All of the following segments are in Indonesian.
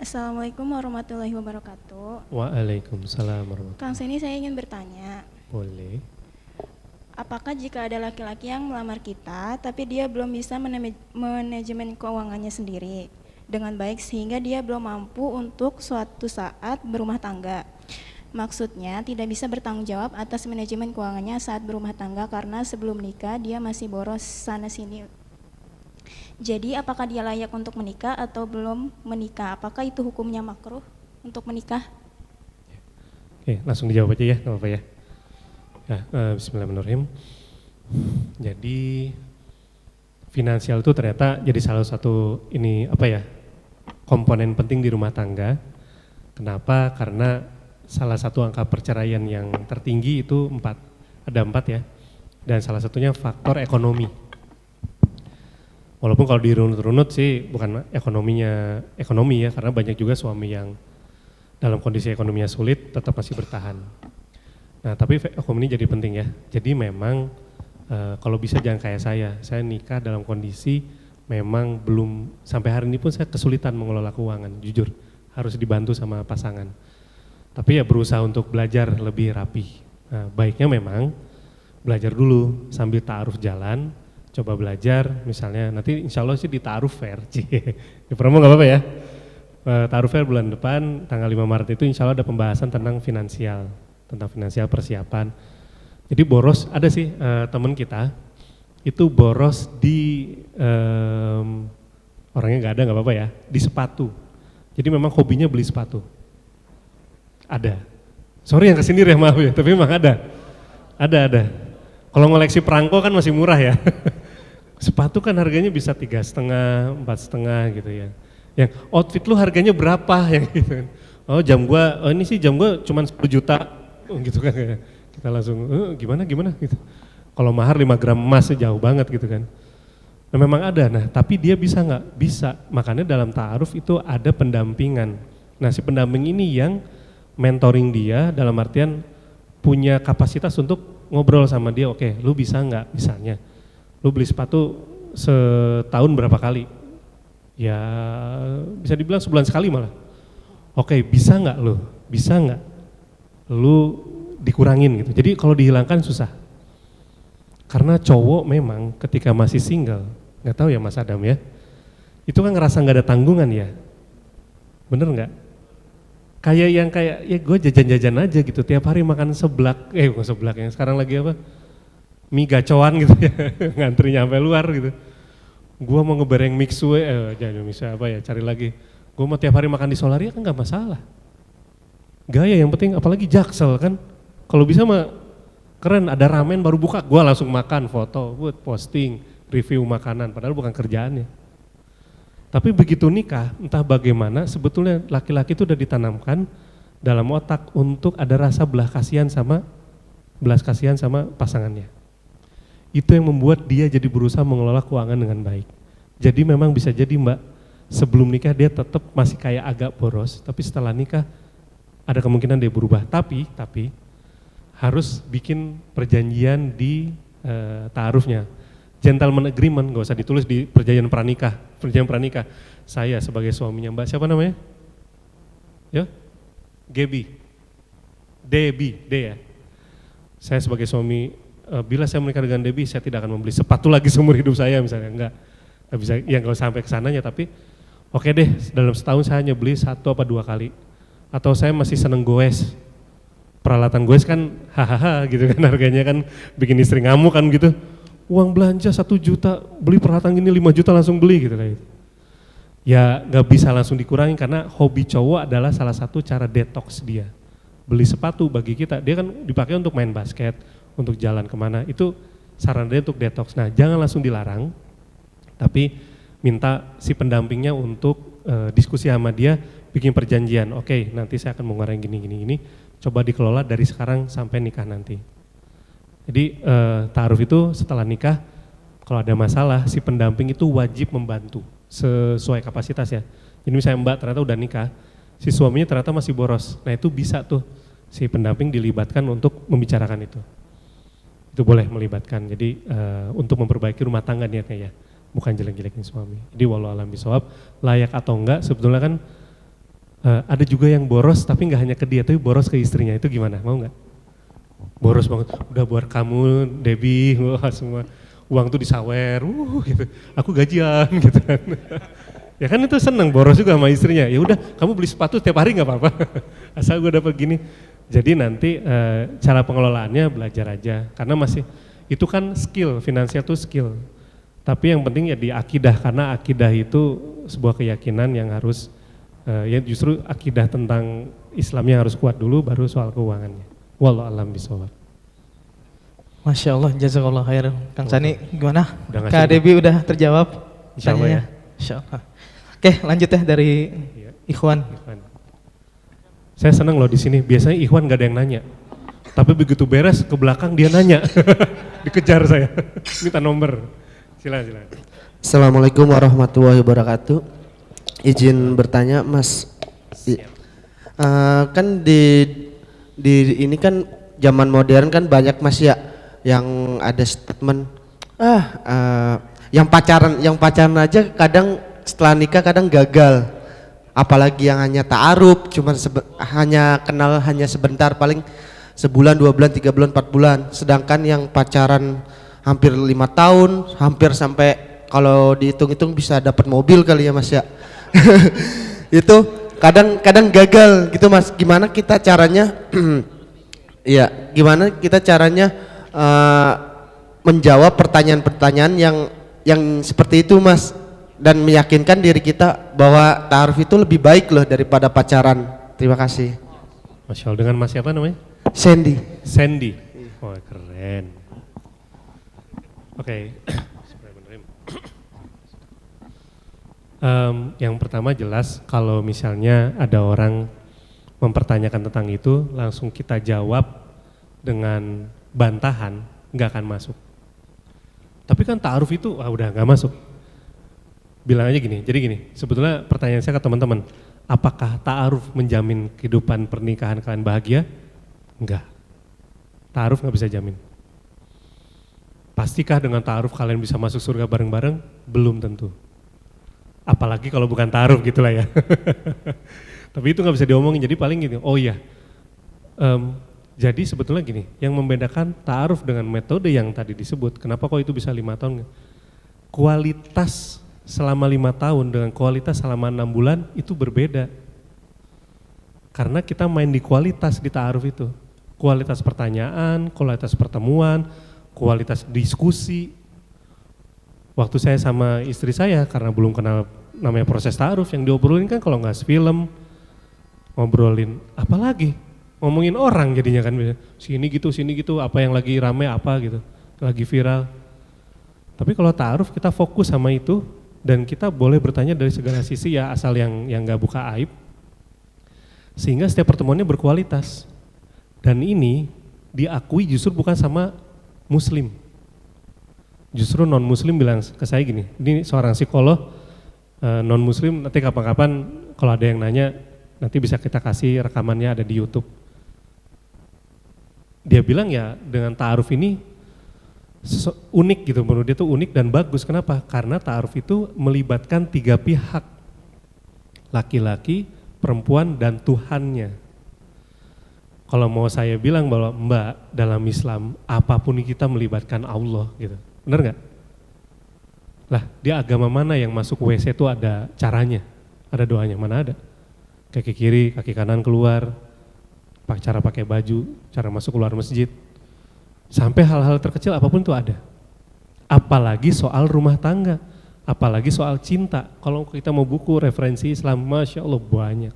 Assalamualaikum warahmatullahi wabarakatuh. Waalaikumsalam warahmatullahi Kang Seni, saya ingin bertanya, Boleh. apakah jika ada laki-laki yang melamar kita, tapi dia belum bisa manajemen keuangannya sendiri dengan baik sehingga dia belum mampu untuk suatu saat berumah tangga? Maksudnya tidak bisa bertanggung jawab atas manajemen keuangannya saat berumah tangga karena sebelum nikah dia masih boros sana sini. Jadi apakah dia layak untuk menikah atau belum menikah? Apakah itu hukumnya makruh untuk menikah? Oke, langsung dijawab aja ya, nggak apa-apa ya. Ya, bismillahirrahmanirrahim. Jadi finansial itu ternyata jadi salah satu komponen penting di rumah tangga. Kenapa? Karena salah satu angka perceraian yang tertinggi itu 4, ada 4 ya. Dan salah satunya faktor ekonomi. Walaupun kalau dirunut-runut sih bukan ekonomi ya, karena banyak juga suami yang dalam kondisi ekonominya sulit tetap masih bertahan. Nah tapi hukum ini jadi penting ya. Jadi memang kalau bisa jangan kayak saya nikah dalam kondisi memang belum, sampai hari ini pun saya kesulitan mengelola keuangan, jujur. Harus dibantu sama pasangan. Tapi ya berusaha untuk belajar lebih rapi. Nah, baiknya memang belajar dulu sambil ta'aruf jalan, coba belajar, misalnya nanti insya Allah sih di ta'aruf fair, di promo nggak apa-apa ya. Ta'aruf fair bulan depan, tanggal 5 Maret itu insya Allah ada pembahasan tentang finansial persiapan. Jadi boros, ada sih teman kita, itu boros di, orangnya nggak ada nggak apa-apa ya, di sepatu. Jadi memang hobinya beli sepatu. Ada. Sorry yang kesini ya maaf ya, tapi memang ada. Ada. Kalau ngoleksi perangko kan masih murah ya. Sepatu kan harganya bisa 3,5, 4,5 gitu ya. Yang outfit lu harganya berapa yang gitu. Oh ini sih jam gua cuma 10 juta gitu kan. Kita langsung gimana gitu. Kalau mahar 5 gram emas jauh banget gitu kan. Nah memang ada, tapi dia bisa nggak? Bisa, makanya dalam ta'aruf itu ada pendampingan. Nah si pendamping ini yang mentoring dia dalam artian punya kapasitas untuk ngobrol sama dia, oke, lu bisa nggak misalnya, lu beli sepatu setahun berapa kali? Ya bisa dibilang sebulan sekali malah. Oke, bisa nggak lu? Bisa nggak? Lu dikurangin gitu. Jadi kalau dihilangkan susah. Karena cowok memang ketika masih single, nggak tahu ya Mas Adam ya, itu kan ngerasa nggak ada tanggungan ya, bener nggak? Kayak ya gue jajan-jajan aja gitu, tiap hari makan bukan seblak yang sekarang lagi apa, mie gacoan gitu ya, ngantrinya sampai luar gitu. Gue mau ngebareng mixue, jangan mixue apa ya, cari lagi. Gue mau tiap hari makan di Solaria kan nggak masalah. Gaya yang penting, apalagi Jaksel kan, kalau bisa mah keren, ada ramen baru buka, gue langsung makan, foto, buat posting, review makanan, padahal bukan kerjaannya. Tapi begitu nikah, entah bagaimana sebetulnya laki-laki itu udah ditanamkan dalam otak untuk ada rasa belas kasihan sama pasangannya. Itu yang membuat dia jadi berusaha mengelola keuangan dengan baik. Jadi memang bisa jadi Mbak, sebelum nikah dia tetap masih kayak agak boros, tapi setelah nikah ada kemungkinan dia berubah. Tapi harus bikin perjanjian di ta'arufnya. Gentleman agreement, nggak usah ditulis di perjanjian pranikah. Saya sebagai suaminya Mbak, siapa namanya? Ya, Debbie ya. Saya sebagai suami, bila saya menikah dengan Debbie, saya tidak akan membeli sepatu lagi seumur hidup saya misalnya, enggak bisa, ya nggak sampai ke sananya, tapi oke deh, dalam setahun saya hanya beli 1 atau 2 kali. Atau saya masih seneng goes, peralatan goes kan hahaha gitu kan, harganya kan bikin istri ngamuk kan gitu. Uang belanja 1 juta, beli peralatan gini 5 juta langsung beli gitu kayak gitu. Ya gak bisa langsung dikurangi karena hobi cowok adalah salah satu cara detox dia. Beli sepatu bagi kita, dia kan dipakai untuk main basket, untuk jalan kemana, itu saran dia untuk detox. Nah jangan langsung dilarang, tapi minta si pendampingnya untuk diskusi sama dia, bikin perjanjian, oke, nanti saya akan mengurangi gini, coba dikelola dari sekarang sampai nikah nanti. Jadi ta'aruf itu setelah nikah, kalau ada masalah si pendamping itu wajib membantu sesuai kapasitas ya. Jadi misalnya Mbak ternyata udah nikah, si suaminya ternyata masih boros, nah itu bisa tuh si pendamping dilibatkan untuk membicarakan itu. Itu boleh melibatkan, jadi untuk memperbaiki rumah tangga niatnya ya, bukan jelek-jelekin suami. Jadi walau alam bisawab, layak atau enggak sebetulnya kan ada juga yang boros tapi nggak hanya ke dia, tapi boros ke istrinya, itu gimana? Mau nggak? Boros banget, udah buat kamu, Debbie, wah semua uang tuh disawer, gitu. Aku gajian, gitu kan. Ya kan itu seneng, boros juga sama istrinya. Ya udah, kamu beli sepatu setiap hari nggak apa-apa, asal gue dapat gini. Jadi nanti cara pengelolaannya belajar aja, karena masih itu kan skill, finansial tuh skill. Tapi yang penting ya di akidah, karena akidah itu sebuah keyakinan yang harus ya justru akidah tentang Islamnya harus kuat dulu, baru soal keuangannya. Wallahu a'lam bishawab. Masya Allah, jazakallah khair. Kang Sani gimana? Kak Debbie udah terjawab? Insya Allah ya. Insya Allah. Oke, lanjut ya dari Ikhwan. Saya senang loh di sini. Biasanya Ikhwan gak ada yang nanya, tapi begitu beres ke belakang dia nanya, dikejar saya, minta nomor. Silakan. Assalamualaikum warahmatullahi wabarakatuh. Izin bertanya, Mas. Kan di ini kan zaman modern kan banyak Mas ya, yang ada statement yang pacaran aja kadang setelah nikah kadang gagal, apalagi yang hanya ta'aruf cuma hanya kenal hanya sebentar, paling sebulan, 2 bulan, 3 bulan, 4 bulan, sedangkan yang pacaran hampir 5 tahun, hampir sampai kalau dihitung-hitung bisa dapat mobil kali ya Mas ya. Itu kadang gagal gitu Mas. Gimana kita caranya iya, gimana kita caranya menjawab pertanyaan-pertanyaan yang seperti itu Mas, dan meyakinkan diri kita bahwa ta'aruf itu lebih baik loh daripada pacaran. Terima kasih. Masya Allah, dengan Mas siapa namanya? Sandy. Oh keren. Oke. Yang pertama jelas kalau misalnya ada orang mempertanyakan tentang itu, langsung kita jawab dengan bantahan, nggak akan masuk. Tapi kan ta'aruf itu udah nggak masuk. Bilang aja gini, jadi gini, sebetulnya pertanyaan saya ke teman-teman, apakah ta'aruf menjamin kehidupan pernikahan kalian bahagia? Enggak. Ta'aruf nggak bisa jamin. Pastikah dengan ta'aruf kalian bisa masuk surga bareng-bareng? Belum tentu. Apalagi kalau bukan ta'aruf gitulah ya. Tapi itu nggak bisa diomongin, jadi paling gini, oh iya. Jadi sebetulnya gini, yang membedakan ta'aruf dengan metode yang tadi disebut, kenapa kok itu bisa 5 tahun? Kualitas selama 5 tahun dengan kualitas selama 6 bulan itu berbeda. Karena kita main di kualitas di ta'aruf itu. Kualitas pertanyaan, kualitas pertemuan, kualitas diskusi. Waktu saya sama istri saya, karena belum kenal namanya proses ta'aruf, yang diobrolin kan kalau nggak film, ngobrolin apalagi, ngomongin orang jadinya kan, sini gitu, apa yang lagi rame apa gitu, lagi viral. Tapi kalau ta'aruf kita fokus sama itu, dan kita boleh bertanya dari segala sisi ya, asal yang nggak buka aib, sehingga setiap pertemuannya berkualitas. Dan ini diakui justru bukan sama muslim, justru non muslim bilang ke saya gini, ini seorang psikolog non muslim, nanti kapan-kapan kalau ada yang nanya nanti bisa kita kasih rekamannya, ada di YouTube. Dia bilang ya dengan ta'aruf ini unik gitu, menurut dia tuh unik dan bagus. Kenapa? Karena ta'aruf itu melibatkan 3 pihak, laki-laki, perempuan, dan Tuhannya. Kalau mau saya bilang bahwa Mbak, dalam Islam apapun kita melibatkan Allah gitu, benar nggak? Lah dia agama mana yang masuk WC itu ada caranya, ada doanya, mana ada? Kaki kiri, kaki kanan keluar, cara pakai baju, cara masuk keluar masjid. Sampai hal-hal terkecil apapun itu ada. Apalagi soal rumah tangga, apalagi soal cinta. Kalau kita mau buku referensi Islam, Masya Allah banyak.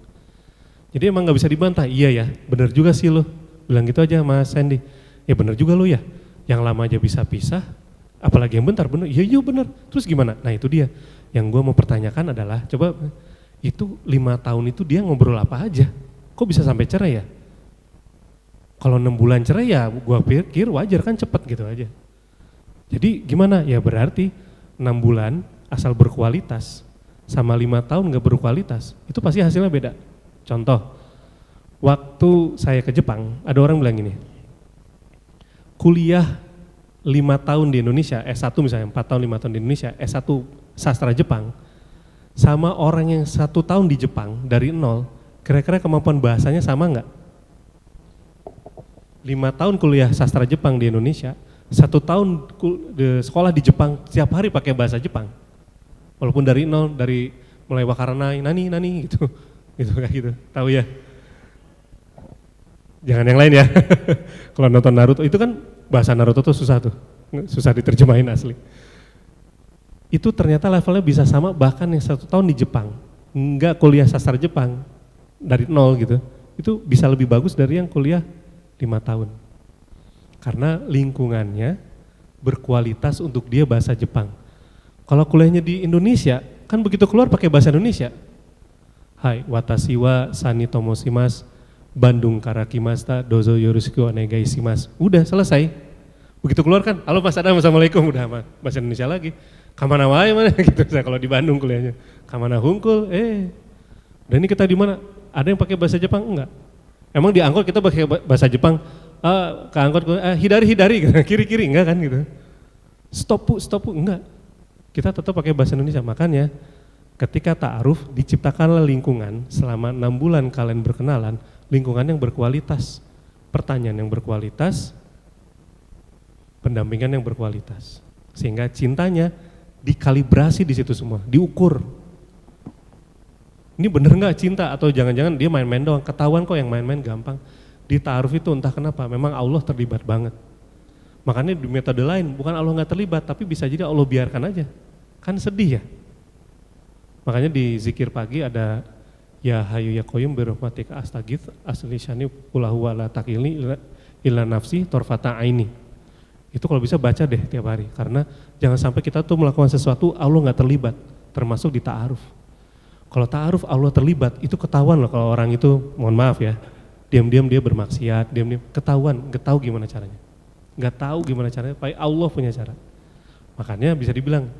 Jadi emang gak bisa dibantah, iya ya benar juga sih lo. Bilang gitu aja Mas Sandy, ya benar juga lo ya. Yang lama aja bisa pisah, apalagi yang bentar, benar, iya benar. Terus gimana? Nah itu dia, yang gue mau pertanyakan adalah, coba itu 5 tahun itu dia ngobrol apa aja? Kok bisa sampai cerai ya? Kalau 6 bulan cerai ya gue pikir wajar kan, cepet gitu aja. Jadi gimana? Ya berarti 6 bulan asal berkualitas sama 5 tahun gak berkualitas, itu pasti hasilnya beda. Contoh, waktu saya ke Jepang ada orang bilang gini, kuliah 5 tahun di Indonesia, S1 misalnya 4 tahun 5 tahun di Indonesia, S1 sastra Jepang, sama orang yang 1 tahun di Jepang dari nol, kira-kira kemampuan bahasanya sama nggak? 5 tahun kuliah sastra Jepang di Indonesia, 1 tahun sekolah di Jepang, setiap hari pakai bahasa Jepang. Walaupun dari nol, dari mulai wakaranai, nani gitu, gitu kayak gitu, tahu ya? Jangan yang lain ya. Kalau nonton Naruto itu kan bahasa Naruto tuh susah diterjemahin asli. Itu ternyata levelnya bisa sama, bahkan yang 1 tahun di Jepang, enggak kuliah sastra Jepang dari nol gitu, itu bisa lebih bagus dari yang kuliah 5 tahun. Karena lingkungannya berkualitas untuk dia bahasa Jepang. Kalau kuliahnya di Indonesia, kan begitu keluar pakai bahasa Indonesia. Hai, watashi wa sani tomoshimasu, Bandung karakimasta, dozo yoroshiku onegaishimasu. Udah selesai. Begitu keluar kan, halo Mas Adam, assalamualaikum, udah bahasa Indonesia lagi. Kamana wae mana gitu, saya kalau di Bandung kuliahnya. Kamana hungkul, dan ini kita di mana? Ada yang pakai bahasa Jepang? Enggak. Emang di angkot kita pakai bahasa Jepang, ke angkot, hidari gitu, kiri enggak kan gitu. Stop, enggak. Kita tetap pakai bahasa Indonesia, makanya ketika ta'aruf diciptakanlah lingkungan selama 6 bulan kalian berkenalan, lingkungan yang berkualitas, pertanyaan yang berkualitas, pendampingan yang berkualitas. Sehingga cintanya dikalibrasi di situ semua, diukur. Ini bener nggak cinta atau jangan-jangan dia main-main doang, ketahuan kok yang main-main gampang. Di ta'aruf itu entah kenapa, memang Allah terlibat banget. Makanya di metode lain, bukan Allah nggak terlibat, tapi bisa jadi Allah biarkan aja. Kan sedih ya. Makanya di zikir pagi ada ya hayu ya qayyum birahmatika astagits asli syani pulahu wala takilni ila nafsi torfata aini. Itu kalau bisa baca deh tiap hari, karena jangan sampai kita tuh melakukan sesuatu Allah nggak terlibat, termasuk di ta'aruf. Kalau ta'aruf Allah terlibat, itu ketahuan loh kalau orang itu, mohon maaf ya, diam-diam dia bermaksiat, diam-diam ketahuan, nggak tahu gimana caranya. Nggak tahu gimana caranya, tapi Allah punya cara. Makanya bisa dibilang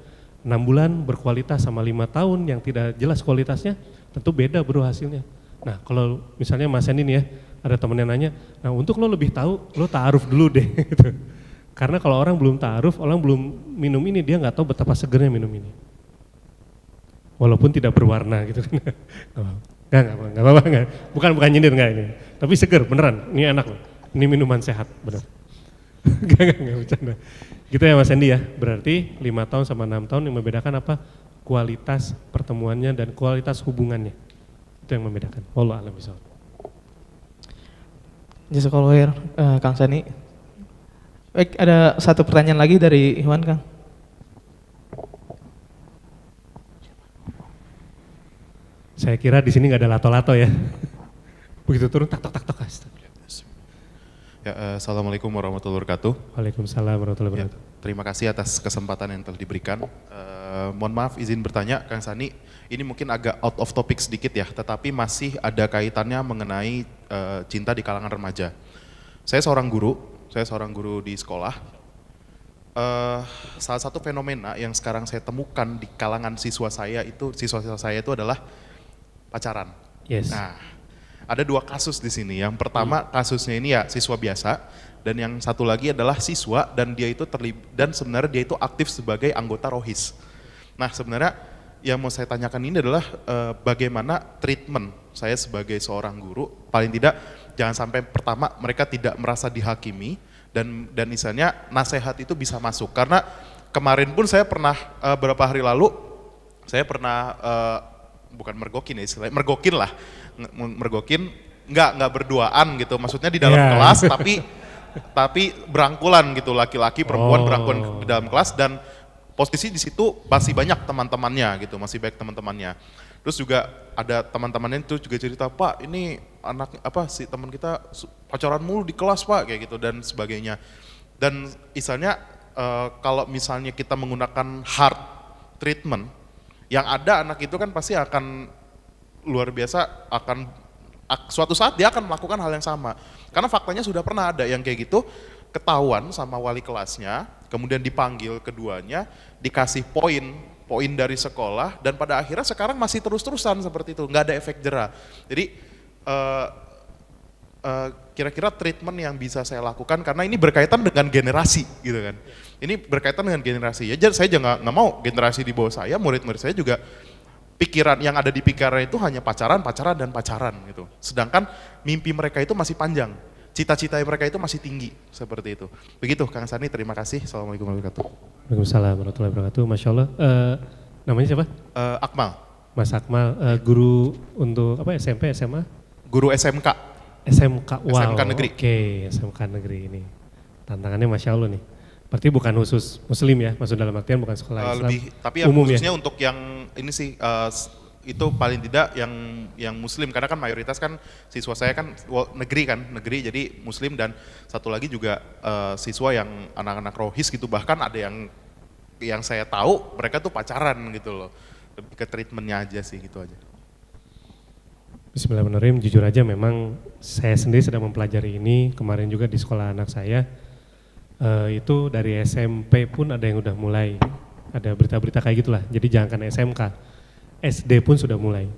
6 bulan berkualitas sama 5 tahun yang tidak jelas kualitasnya, tentu beda bro hasilnya. Nah kalau misalnya Mas Andi nih ya, ada temen yang nanya, nah untuk lo lebih tahu, lo ta'aruf dulu deh gitu. Karena kalau orang belum ta'aruf, orang belum minum ini, dia nggak tahu betapa segernya minum ini. Walaupun tidak berwarna gitu kan. Enggak apa-apa. Bukan nyindir enggak ini. Tapi seger beneran, ini enak loh. Ini minuman sehat, bener. Enggak bercanda. Gitu ya Mas Andi ya, berarti 5 tahun sama 6 tahun yang membedakan apa? Kualitas pertemuannya dan kualitas hubungannya. Itu yang membedakan. Wallahu a'lam bishawab. Jazakallahu khair, Kang Sani. Baik, ada satu pertanyaan lagi dari Iwan, Kang. Saya kira di sini nggak ada lato-lato ya. Begitu turun tak. Ya, Assalamualaikum warahmatullahi wabarakatuh. Waalaikumsalam warahmatullahi Ya, wabarakatuh. terima kasih atas kesempatan yang telah diberikan. Mohon maaf izin bertanya Kang Sani, ini mungkin agak out of topic sedikit ya, tetapi masih ada kaitannya mengenai cinta di kalangan remaja. Saya seorang guru di sekolah. Salah satu fenomena yang sekarang saya temukan di kalangan siswa saya itu adalah pacaran. Yes. Nah, ada 2 kasus di sini. Yang pertama kasusnya ini ya siswa biasa, dan yang satu lagi adalah siswa dan dia itu dan sebenarnya dia itu aktif sebagai anggota Rohis. Nah, sebenarnya yang mau saya tanyakan ini adalah bagaimana treatment saya sebagai seorang guru, paling tidak jangan sampai pertama mereka tidak merasa dihakimi dan misalnya nasihat itu bisa masuk. Karena kemarin pun saya pernah beberapa hari lalu saya pernah bukan mergokin ya istilahnya, mergokin nggak berduaan gitu, maksudnya di dalam kelas tapi berangkulan gitu, laki-laki perempuan berangkulan di dalam kelas, dan posisi di situ masih banyak teman-temannya gitu, masih baik teman-temannya. Terus juga ada teman-temannya itu juga cerita, Pak ini si teman kita pacaran mulu di kelas Pak, kayak gitu dan sebagainya. Dan misalnya kalau misalnya kita menggunakan hard treatment, yang ada anak itu kan pasti akan luar biasa, suatu saat dia akan melakukan hal yang sama. Karena faktanya sudah pernah ada yang kayak gitu, ketahuan sama wali kelasnya, kemudian dipanggil keduanya, dikasih poin dari sekolah, dan pada akhirnya sekarang masih terus-terusan seperti itu, nggak ada efek jera. Jadi kira-kira treatment yang bisa saya lakukan, karena ini berkaitan dengan generasi gitu kan. Ini berkaitan dengan generasi, ya saya jangan nggak mau generasi di bawah saya, murid-murid saya juga pikiran yang ada di pikiran itu hanya pacaran, pacaran, dan pacaran gitu. Sedangkan mimpi mereka itu masih panjang, cita-cita mereka itu masih tinggi, seperti itu. Begitu Kang Sani, terima kasih. Assalamualaikum warahmatullahi wabarakatuh. Waalaikumsalam warahmatullahi wabarakatuh. Masya Allah. Namanya siapa? Akmal, Mas Akmal, guru untuk apa SMP, SMA? guru SMK. SMK, wow. SMK negeri. Oke, SMK negeri ini. Tantangannya Masya Allah nih. Berarti bukan khusus muslim ya, maksud dalam artian bukan sekolah Islam. Tapi yang umum khususnya ya? untuk yang ini sih, itu paling tidak yang muslim, karena kan mayoritas kan siswa saya kan negeri, jadi muslim, dan satu lagi juga siswa yang anak-anak rohis gitu, bahkan ada yang saya tahu mereka tuh pacaran gitu loh, lebih ke treatmentnya aja sih, gitu aja. Bismillahirrahmanirrahim, jujur aja memang saya sendiri sedang mempelajari ini, kemarin juga di sekolah anak saya, itu dari SMP pun ada yang udah mulai, ada berita-berita kayak gitulah, jadi jangankan SMK, SD pun sudah mulai.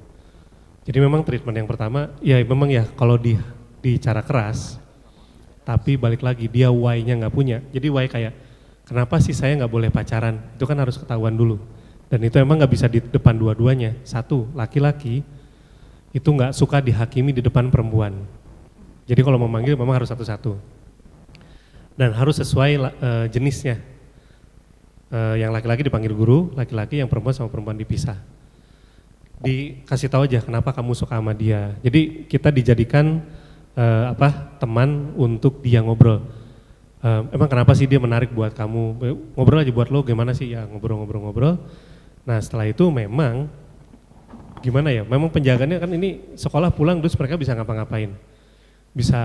Jadi memang treatment yang pertama, ya memang ya kalau di cara keras, tapi balik lagi dia why-nya nggak punya, jadi why kayak, kenapa sih saya nggak boleh pacaran, itu kan harus ketahuan dulu, dan itu emang nggak bisa di depan dua-duanya. Satu, laki-laki, itu nggak suka dihakimi di depan perempuan. Jadi kalau mau manggil memang harus satu-satu. Dan harus sesuai jenisnya. Yang laki-laki dipanggil guru, laki-laki yang perempuan sama perempuan dipisah. Dikasih tahu aja kenapa kamu suka sama dia. Jadi kita dijadikan teman untuk dia ngobrol. Emang kenapa sih dia menarik buat kamu? Ngobrol aja buat lo, gimana sih? Ya ngobrol-ngobrol-ngobrol. Nah setelah itu memang gimana ya, memang penjagaannya kan ini sekolah pulang terus mereka bisa ngapa-ngapain, bisa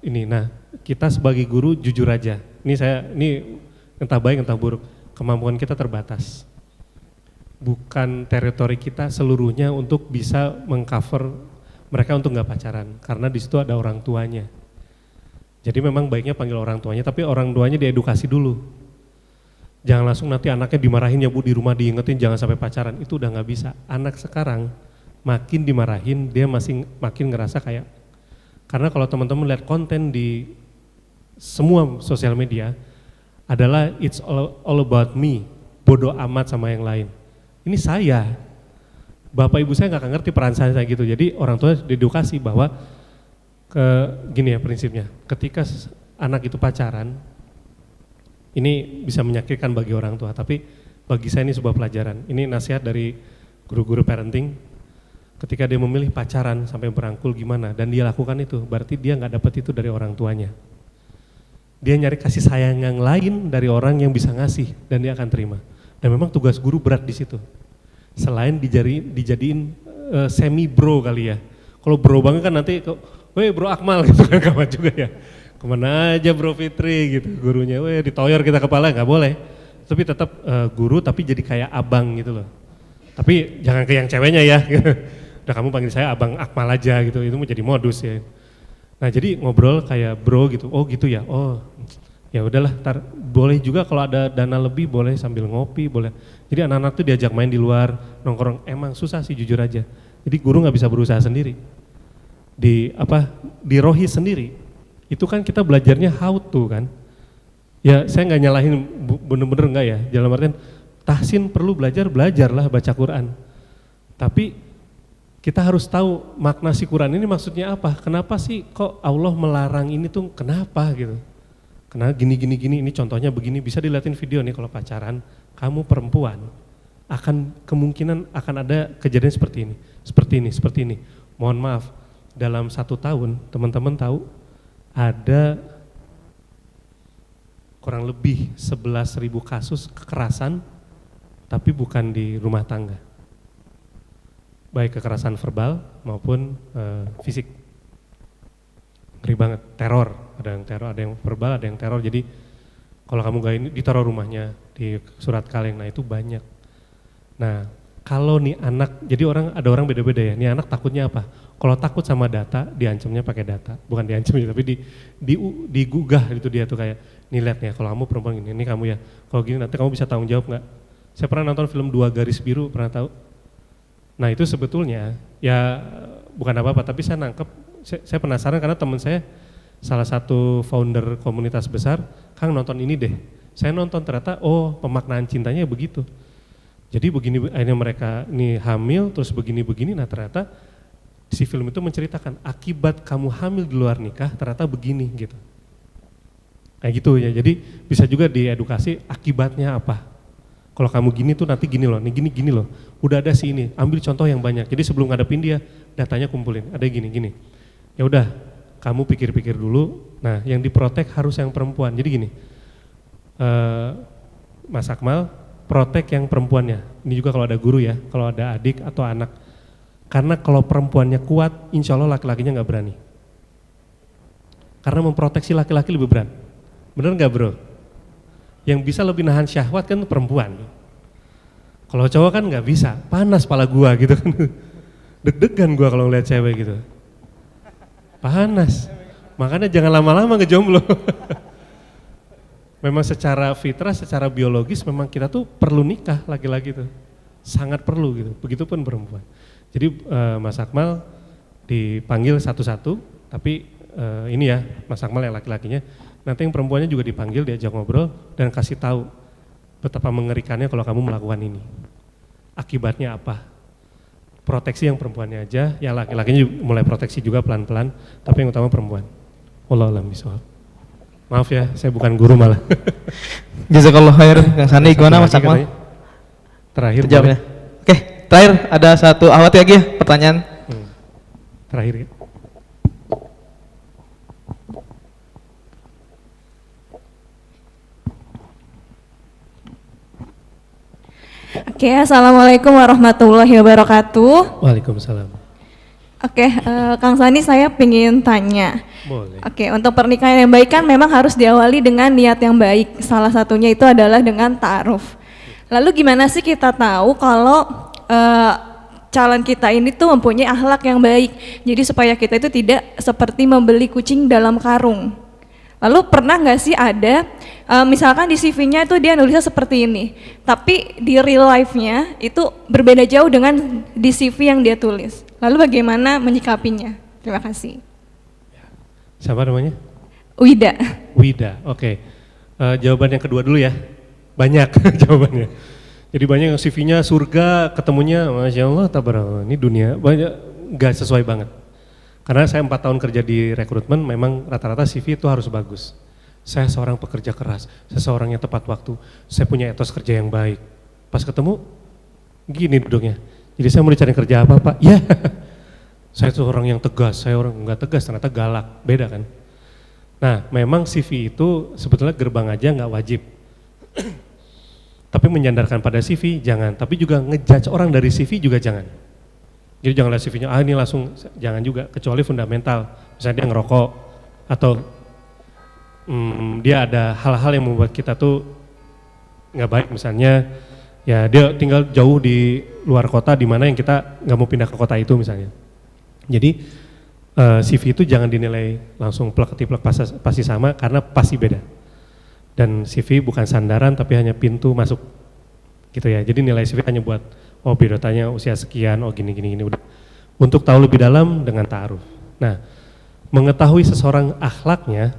ini. Nah kita sebagai guru jujur aja, ini entah baik entah buruk, kemampuan kita terbatas, bukan teritori kita seluruhnya untuk bisa mengcover mereka untuk nggak pacaran, karena di situ ada orang tuanya. Jadi memang baiknya panggil orang tuanya, tapi orang tuanya diedukasi dulu. Jangan langsung nanti anaknya dimarahin ya Bu, di rumah diingetin jangan sampai pacaran, itu udah nggak bisa. Anak sekarang makin dimarahin dia makin ngerasa kayak, karena kalau teman-teman lihat konten di semua sosial media adalah it's all about me, bodoh amat sama yang lain. Ini saya, bapak ibu saya nggak akan ngerti peran saya gitu. Jadi orang tua diedukasi bahwa gini ya prinsipnya, ketika anak itu pacaran, ini bisa menyakitkan bagi orang tua, tapi bagi saya ini sebuah pelajaran. Ini nasihat dari guru-guru parenting, ketika dia memilih pacaran sampai berangkul gimana, dan dia lakukan itu, berarti dia nggak dapat itu dari orang tuanya. Dia nyari kasih sayang yang lain dari orang yang bisa ngasih, dan dia akan terima. Dan memang tugas guru berat di situ. Selain dijadiin semi bro kali ya. Kalau bro banget kan nanti, weh bro Akmal gitu kan, kawan juga ya. Kemana aja Bro Fitri gitu, gurunya, weh ditoyor kita kepala, nggak boleh. Tapi tetap guru tapi jadi kayak abang gitu loh. Tapi jangan ke yang ceweknya ya, udah kamu panggil saya abang Akmal aja gitu, itu mau jadi modus ya. Nah jadi ngobrol kayak bro gitu, oh gitu ya, oh ya udahlah, boleh juga kalau ada dana lebih boleh sambil ngopi, boleh. Jadi anak-anak tuh diajak main di luar, nongkrong, emang susah sih jujur aja. Jadi guru nggak bisa berusaha sendiri. Di rohis sendiri. Itu kan kita belajarnya how to kan. Ya saya nggak nyalahin bener-bener enggak ya, dalam artian tahsin perlu belajarlah baca Quran. Tapi kita harus tahu makna si Quran ini maksudnya apa, kenapa sih kok Allah melarang ini tuh, kenapa gitu. Karena gini, ini contohnya begini, bisa dilihatin video nih kalau pacaran, kamu perempuan, kemungkinan akan ada kejadian seperti ini. Mohon maaf, dalam 1 tahun teman-teman tahu, ada kurang lebih 11.000 kasus kekerasan, tapi bukan di rumah tangga. Baik kekerasan verbal maupun fisik. Ngeri banget, teror, ada yang verbal, ada yang teror. Jadi kalau kamu gak ini, ditaruh rumahnya, di surat kaleng, nah itu banyak. Nah kalau nih anak, jadi ada orang beda-beda ya, nih anak takutnya apa? Kalau takut sama data, diancamnya pakai data. Bukan diancam ya, tapi digugah gitu dia tuh kayak, nih lihat ya kalau kamu perempuan gini, ini kamu ya, kalau gini nanti kamu bisa tanggung jawab nggak? Saya pernah nonton film 2 Garis Biru, pernah tahu? Nah itu sebetulnya, ya bukan apa-apa, tapi saya nangkep, saya penasaran karena teman saya, salah satu founder komunitas besar, Kang nonton ini deh. Saya nonton ternyata, oh pemaknaan cintanya begitu. Jadi begini, akhirnya mereka ini hamil, terus begini-begini, nah ternyata si film itu menceritakan akibat kamu hamil di luar nikah ternyata begini gitu. Kayak gitu ya, jadi bisa juga diedukasi akibatnya apa. Kalau kamu gini tuh nanti gini loh, nih gini loh, udah ada sih ini, ambil contoh yang banyak. Jadi sebelum ngadepin dia, datanya kumpulin, ada gini. Ya udah, kamu pikir-pikir dulu, nah yang diprotek harus yang perempuan. Jadi gini, Mas Akmal, protek yang perempuannya. Ini juga kalau ada guru ya, kalau ada adik atau anak. Karena kalau perempuannya kuat, insya Allah laki-lakinya nggak berani. Karena memproteksi laki-laki lebih berat. Bener nggak bro? Yang bisa lebih nahan syahwat kan perempuan. Kalau cowok kan nggak bisa, panas pala gua gitu kan. Deg-degan gua kalau ngeliat cewek gitu. Panas. Makanya jangan lama-lama ngejomblo. Memang secara fitrah, secara biologis memang kita tuh perlu nikah laki-laki tuh. Sangat perlu gitu, begitupun perempuan. Jadi Mas Akmal dipanggil satu-satu, tapi ini ya Mas Akmal yang laki-lakinya, nanti yang perempuannya juga dipanggil, diajak ngobrol dan kasih tahu betapa mengerikannya kalau kamu melakukan ini. Akibatnya apa? Proteksi yang perempuannya aja, yang laki-lakinya mulai proteksi juga pelan-pelan, tapi yang utama perempuan. Wallahu a'lam bishawab. Maaf ya, saya bukan guru malah. Jazakallah khair. Kang Sandi gimana Mas Akmal? Terakhir Jawabnya. Oke, terakhir ada satu awat lagi ya pertanyaan. Terakhir ya. Oke, assalamualaikum warahmatullahi wabarakatuh. Waalaikumsalam. Oke, Kang Sandi saya ingin tanya. Boleh. Oke, untuk pernikahan yang baik kan memang harus diawali dengan niat yang baik. Salah satunya itu adalah dengan ta'aruf. Lalu gimana sih kita tahu kalau calon kita ini tuh mempunyai akhlak yang baik. Jadi supaya kita itu tidak seperti membeli kucing dalam karung. Lalu pernah nggak sih ada, misalkan di CV-nya itu dia nulisnya seperti ini, tapi di real life-nya itu berbeda jauh dengan di CV yang dia tulis. Lalu bagaimana menyikapinya? Terima kasih. Siapa namanya? Wida. Wida, oke. Jawaban yang kedua dulu ya. Banyak jawabannya. Jadi banyak yang CV-nya surga, ketemunya Masya Allah, tabarakallah, ini dunia, banyak nggak sesuai banget. Karena saya 4 tahun kerja di rekrutmen, memang rata-rata CV itu harus bagus. Saya seorang pekerja keras, saya seorang yang tepat waktu, saya punya etos kerja yang baik. Pas ketemu, gini duduknya. Jadi saya mau dicari kerja apa Pak? Ya, saya tuh orang yang tegas, saya orang nggak tegas, ternyata galak, beda kan. Nah memang CV itu sebetulnya gerbang aja nggak wajib. Tapi menyandarkan pada CV jangan, tapi juga ngejudge orang dari CV juga jangan. Jadi jangan lihat CV-nya, ini langsung, jangan juga, kecuali fundamental. Misalnya dia ngerokok, atau dia ada hal-hal yang membuat kita tuh nggak baik, misalnya ya dia tinggal jauh di luar kota di mana yang kita nggak mau pindah ke kota itu misalnya. Jadi CV itu jangan dinilai langsung plek-ketiplek pasti sama, karena pasti beda. Dan CV bukan sandaran tapi hanya pintu masuk gitu ya. Jadi nilai CV hanya buat biodatanya usia sekian, gini udah. Untuk tahu lebih dalam dengan ta'aruf. Nah, mengetahui seseorang akhlaknya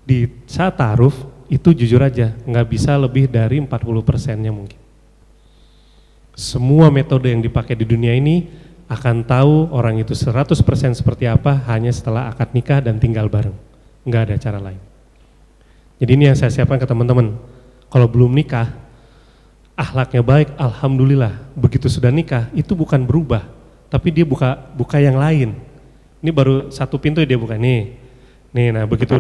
di saat ta'aruf itu jujur aja nggak bisa lebih dari 40%-nya mungkin. Semua metode yang dipakai di dunia ini akan tahu orang itu 100% seperti apa hanya setelah akad nikah dan tinggal bareng. Nggak ada cara lain. Jadi ini yang saya siapkan ke teman-teman. Kalau belum nikah, akhlaknya baik, alhamdulillah. Begitu sudah nikah, itu bukan berubah, tapi dia buka yang lain. Ini baru 1 pintu dia buka nih. Nah begitu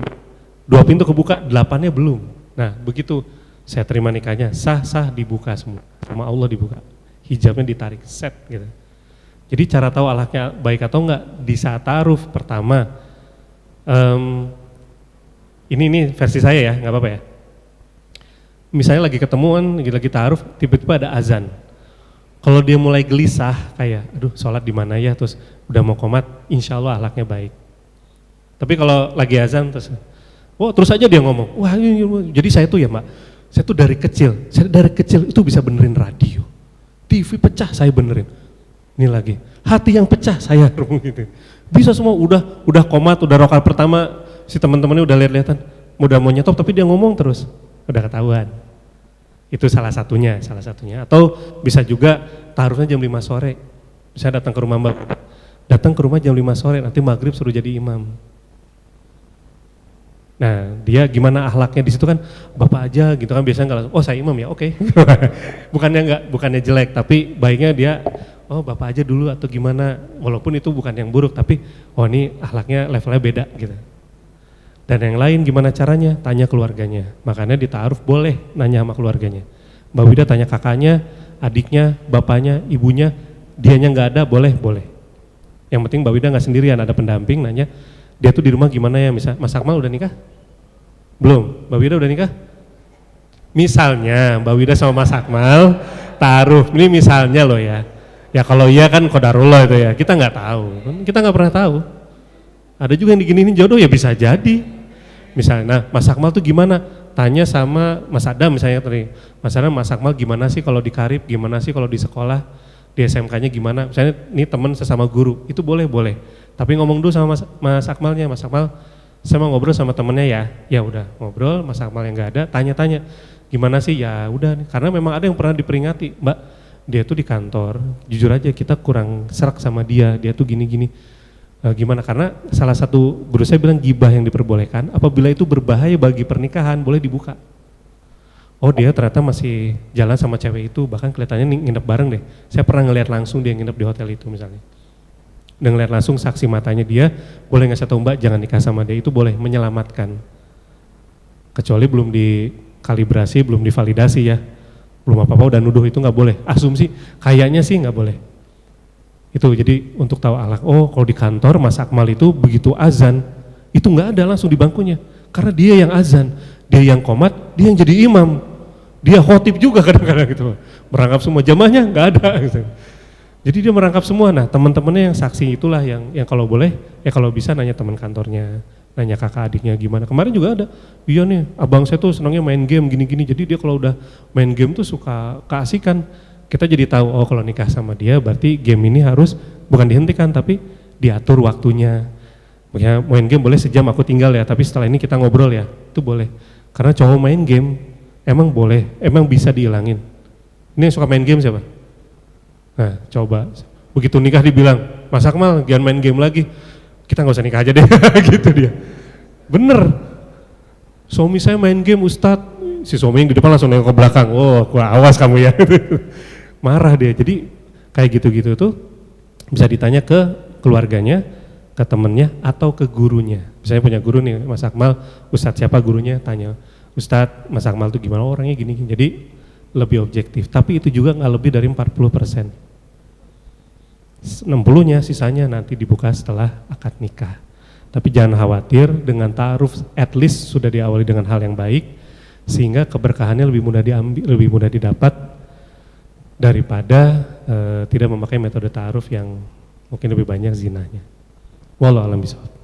2 pintu kebuka, 8-nya belum. Nah begitu saya terima nikahnya, sah dibuka semua, sama Allah dibuka. Hijabnya ditarik, set gitu. Jadi cara tahu akhlaknya baik atau enggak di saat ta'aruf pertama. Ini versi saya ya, nggak apa-apa ya. Misalnya lagi ketemuan, lagi ta'aruf, tiba-tiba ada azan. Kalau dia mulai gelisah, kayak, aduh sholat di mana ya, terus udah mau qomat, insya Allah akhlaknya baik. Tapi kalau lagi azan, terus aja dia ngomong, wah jadi saya tuh ya Mbak, saya tuh dari kecil itu bisa benerin radio. TV pecah saya benerin. Ini lagi, hati yang pecah saya gitu. Bisa semua, udah qomat, udah rakaat pertama, si teman-temannya udah lihat-lihatan, udah mau nyetop tapi dia ngomong terus, udah ketahuan. Itu salah satunya. Atau bisa juga taruhnya jam 5 sore. Bisa datang ke rumah Mbak, datang ke rumah jam 5 sore, nanti maghrib suruh jadi imam. Nah, dia gimana akhlaknya di situ kan, bapak aja gitu kan, biasanya nggak langsung, oh saya imam ya, oke. bukannya jelek, tapi baiknya dia, oh bapak aja dulu atau gimana, walaupun itu bukan yang buruk, tapi oh ini akhlaknya levelnya beda gitu. Dan yang lain gimana caranya? Tanya keluarganya. Makanya di ta'aruf boleh nanya sama keluarganya. Mbak Wida tanya kakaknya, adiknya, bapaknya, ibunya, dianya nggak ada, boleh. Yang penting Mbak Wida nggak sendirian, ada pendamping nanya, dia tuh di rumah gimana ya, misal Mas Akmal udah nikah? Belum. Mbak Wida udah nikah? Misalnya Mbak Wida sama Mas Akmal taruh, ini misalnya loh ya. Ya kalau iya kan qadarullah itu ya, kita nggak tahu, kita nggak pernah tahu. Ada juga yang diginiin jodoh ya bisa jadi. Misalnya, nah Mas Akmal tuh gimana? Tanya sama Mas Adam misalnya tadi, Mas Adam, Mas Akmal gimana sih kalau di Karib, gimana sih kalau di sekolah, di SMK-nya gimana? Misalnya ini teman sesama guru, itu boleh. Tapi ngomong dulu sama Mas Akmalnya, Mas Akmal, saya mau ngobrol sama temennya ya udah ngobrol, Mas Akmal yang nggak ada, tanya-tanya, gimana sih? Ya udah, karena memang ada yang pernah diperingati, Mbak, dia tuh di kantor, jujur aja kita kurang serak sama dia tuh gini-gini. Gimana? Karena salah satu guru saya bilang gibah yang diperbolehkan, apabila itu berbahaya bagi pernikahan, boleh dibuka. Oh dia ternyata masih jalan sama cewek itu, bahkan kelihatannya nginep bareng deh. Saya pernah ngelihat langsung dia nginep di hotel itu misalnya. Dan ngelihat langsung saksi matanya dia, boleh nggak saya tahu Mbak jangan nikah sama dia, itu boleh menyelamatkan. Kecuali belum dikalibrasi, belum divalidasi ya. Belum apa-apa udah nuduh itu nggak boleh. Asumsi, kayaknya sih nggak boleh. Itu jadi untuk tahu akhlak. Oh kalau di kantor Mas Akmal itu begitu azan, itu nggak ada langsung di bangkunya. Karena dia yang azan, dia yang qomat, dia yang jadi imam. Dia khotib juga kadang-kadang gitu. Merangkap semua, jamaahnya nggak ada gitu. Jadi dia merangkap semua. Nah teman-temannya yang saksi itulah yang kalau boleh, ya kalau bisa nanya teman kantornya, nanya kakak adiknya gimana. Kemarin juga ada, iya nih abang saya tuh senangnya main game gini-gini, jadi dia kalau udah main game tuh suka keasikan. Kita jadi tahu, oh kalau nikah sama dia berarti game ini harus bukan dihentikan tapi diatur waktunya. Makanya main game boleh sejam aku tinggal ya, tapi setelah ini kita ngobrol ya, itu boleh. Karena cowok main game emang boleh, emang bisa dihilangin. Ini yang suka main game siapa? Nah coba, begitu nikah dibilang, Mas Akmal jangan main game lagi, kita nggak usah nikah aja deh, gitu dia. Bener, suami saya main game Ustadz, si suami yang di depan langsung nengok ke belakang, oh awas kamu ya, marah dia. Jadi kayak gitu-gitu tuh bisa ditanya ke keluarganya, ke temennya, atau ke gurunya. Misalnya punya guru nih, Mas Akmal, Ustadz siapa gurunya, tanya, Ustadz Mas Akmal tuh gimana orangnya gini, jadi lebih objektif. Tapi itu juga nggak lebih dari 40%. 60-nya sisanya nanti dibuka setelah akad nikah. Tapi jangan khawatir, dengan ta'aruf at least sudah diawali dengan hal yang baik, sehingga keberkahannya lebih mudah diambil, lebih mudah didapat daripada tidak memakai metode ta'aruf yang mungkin lebih banyak zinahnya. Wallahu a'lam bishawab.